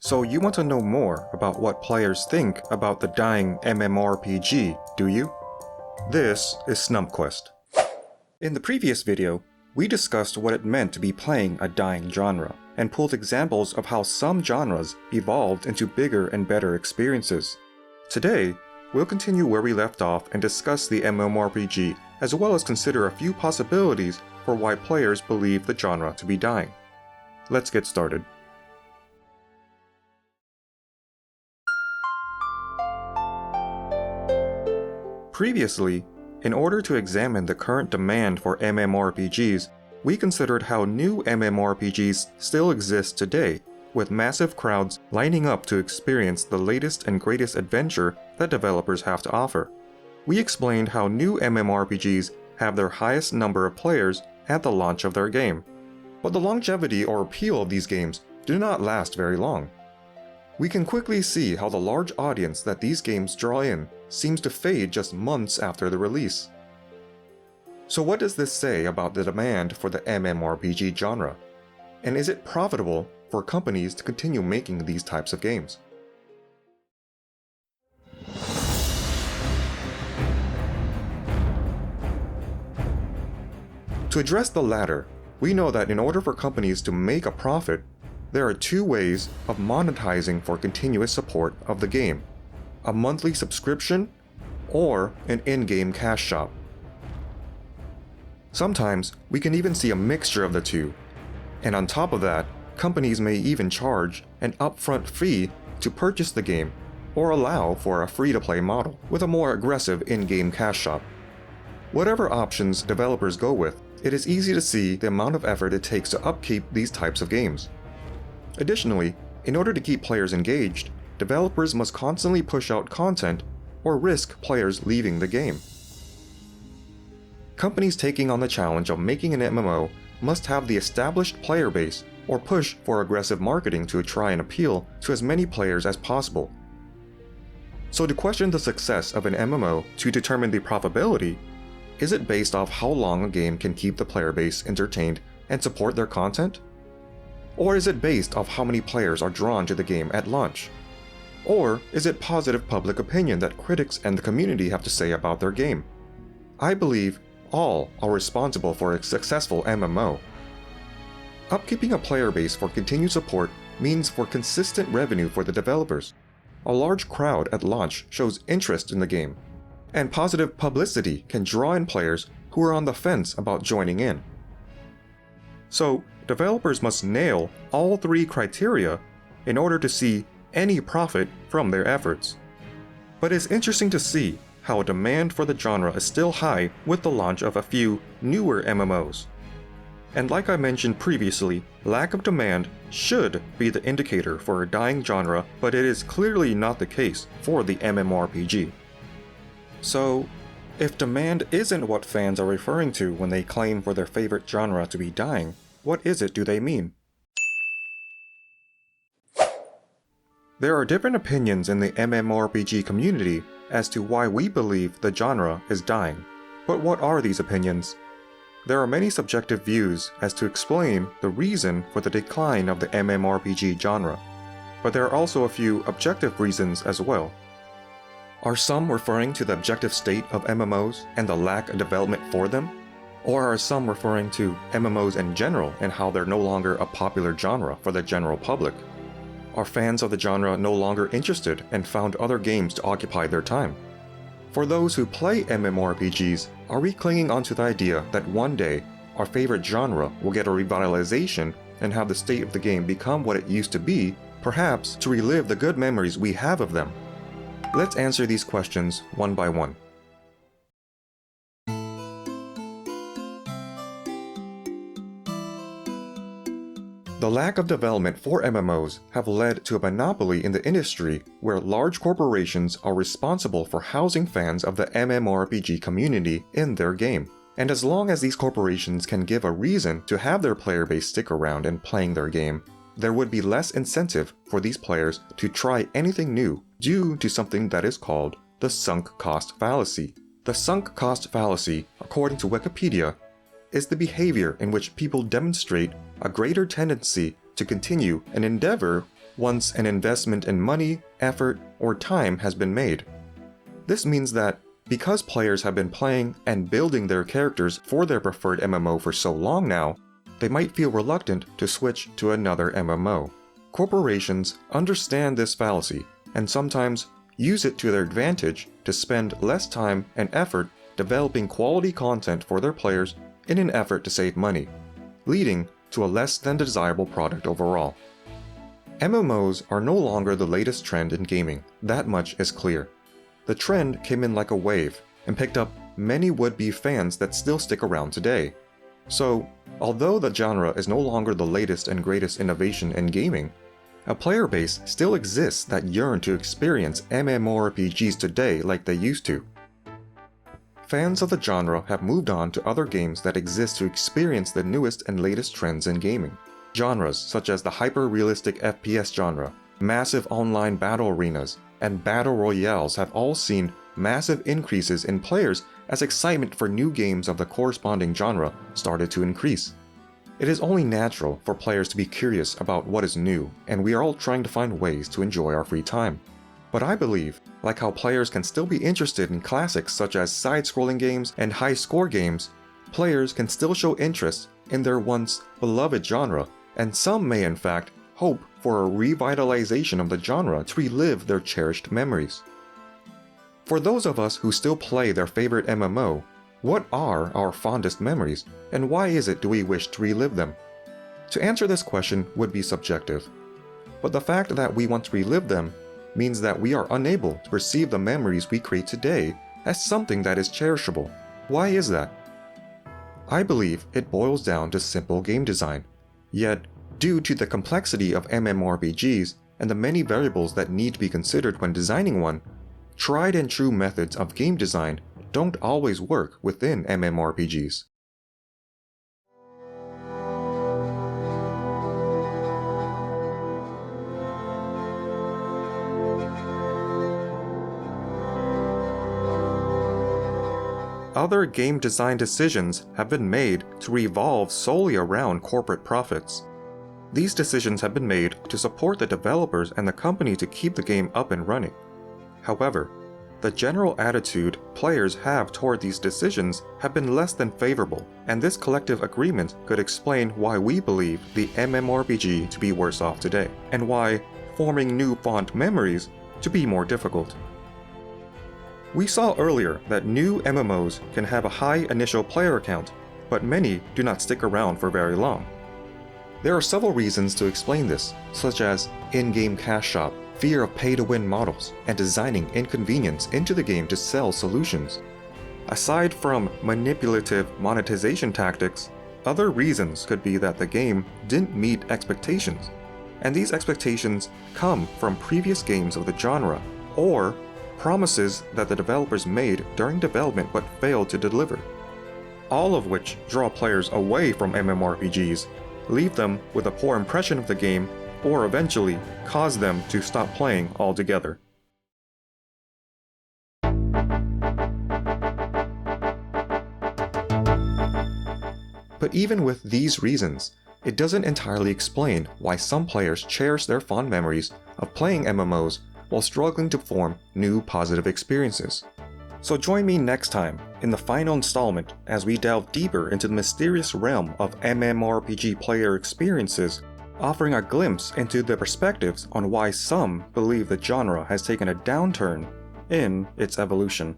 So you want to know more about what players think about the dying MMORPG, do you? This is SnumpQuest. In the previous video, we discussed what it meant to be playing a dying genre, and pulled examples of how some genres evolved into bigger and better experiences. Today, we'll continue where we left off and discuss the MMORPG, as well as consider a few possibilities for why players believe the genre to be dying. Let's get started. Previously, in order to examine the current demand for MMORPGs, we considered how new MMORPGs still exist today, with massive crowds lining up to experience the latest and greatest adventure that developers have to offer. We explained how new MMORPGs have their highest number of players at the launch of their game, but the longevity or appeal of these games do not last very long. We can quickly see how the large audience that these games draw in seems to fade just months after the release. So what does this say about the demand for the MMORPG genre? And is it profitable for companies to continue making these types of games? To address the latter, we know that in order for companies to make a profit, there are two ways of monetizing for continuous support of the game: a monthly subscription or an in-game cash shop. Sometimes we can even see a mixture of the two, and on top of that, companies may even charge an upfront fee to purchase the game or allow for a free-to-play model with a more aggressive in-game cash shop. Whatever options developers go with, it is easy to see the amount of effort it takes to upkeep these types of games. Additionally, in order to keep players engaged, developers must constantly push out content or risk players leaving the game. Companies taking on the challenge of making an MMO must have the established player base or push for aggressive marketing to try and appeal to as many players as possible. So to question the success of an MMO to determine the profitability, is it based off how long a game can keep the player base entertained and support their content? Or is it based off how many players are drawn to the game at launch? Or is it positive public opinion that critics and the community have to say about their game? I believe all are responsible for a successful MMO. Upkeeping a player base for continued support means for consistent revenue for the developers. A large crowd at launch shows interest in the game, and positive publicity can draw in players who are on the fence about joining in. So, developers must nail all three criteria in order to see any profit from their efforts. But it's interesting to see how demand for the genre is still high with the launch of a few newer MMOs. And like I mentioned previously, lack of demand should be the indicator for a dying genre, but it is clearly not the case for the MMORPG. So, if demand isn't what fans are referring to when they claim for their favorite genre to be dying, what is it do they mean? There are different opinions in the MMORPG community as to why we believe the genre is dying. But what are these opinions? There are many subjective views as to explain the reason for the decline of the MMORPG genre, but there are also a few objective reasons as well. Are some referring to the objective state of MMOs and the lack of development for them? Or are some referring to MMOs in general and how they're no longer a popular genre for the general public? Are fans of the genre no longer interested and found other games to occupy their time? For those who play MMORPGs, are we clinging onto the idea that one day our favorite genre will get a revitalization and have the state of the game become what it used to be, perhaps to relive the good memories we have of them? Let's answer these questions one by one. The lack of development for MMOs have led to a monopoly in the industry where large corporations are responsible for housing fans of the MMORPG community in their game. And as long as these corporations can give a reason to have their player base stick around and playing their game, there would be less incentive for these players to try anything new due to something that is called the sunk cost fallacy. The sunk cost fallacy, according to Wikipedia, is the behavior in which people demonstrate a greater tendency to continue an endeavor once an investment in money, effort, or time has been made. This means that because players have been playing and building their characters for their preferred MMO for so long now, they might feel reluctant to switch to another MMO. Corporations understand this fallacy and sometimes use it to their advantage to spend less time and effort developing quality content for their players in an effort to save money, leading to a less than desirable product overall. MMOs are no longer the latest trend in gaming, that much is clear. The trend came in like a wave and picked up many would-be fans that still stick around today. So, although the genre is no longer the latest and greatest innovation in gaming, a player base still exists that yearn to experience MMORPGs today like they used to. Fans of the genre have moved on to other games that exist to experience the newest and latest trends in gaming. Genres such as the hyper-realistic FPS genre, massive online battle arenas, and battle royales have all seen massive increases in players as excitement for new games of the corresponding genre started to increase. It is only natural for players to be curious about what is new, and we are all trying to find ways to enjoy our free time. But I believe, like how players can still be interested in classics such as side-scrolling games and high-score games, players can still show interest in their once beloved genre, and some may in fact hope for a revitalization of the genre to relive their cherished memories. For those of us who still play their favorite MMO, what are our fondest memories, and why is it do we wish to relive them? To answer this question would be subjective, but the fact that we want to relive them means that we are unable to perceive the memories we create today as something that is cherishable. Why is that? I believe it boils down to simple game design. Yet, due to the complexity of MMORPGs and the many variables that need to be considered when designing one, tried and true methods of game design don't always work within MMORPGs. Other game design decisions have been made to revolve solely around corporate profits. These decisions have been made to support the developers and the company to keep the game up and running. However, the general attitude players have toward these decisions have been less than favorable, and this collective agreement could explain why we believe the MMORPG to be worse off today, and why forming new fond memories to be more difficult. We saw earlier that new MMOs can have a high initial player count, but many do not stick around for very long. There are several reasons to explain this, such as in-game cash shop, fear of pay-to-win models, and designing inconvenience into the game to sell solutions. Aside from manipulative monetization tactics, other reasons could be that the game didn't meet expectations, and these expectations come from previous games of the genre, or promises that the developers made during development but failed to deliver. All of which draw players away from MMORPGs, leave them with a poor impression of the game, or eventually cause them to stop playing altogether. But even with these reasons, it doesn't entirely explain why some players cherish their fond memories of playing MMOs while struggling to form new positive experiences. So join me next time in the final installment as we delve deeper into the mysterious realm of MMORPG player experiences, offering a glimpse into the perspectives on why some believe the genre has taken a downturn in its evolution.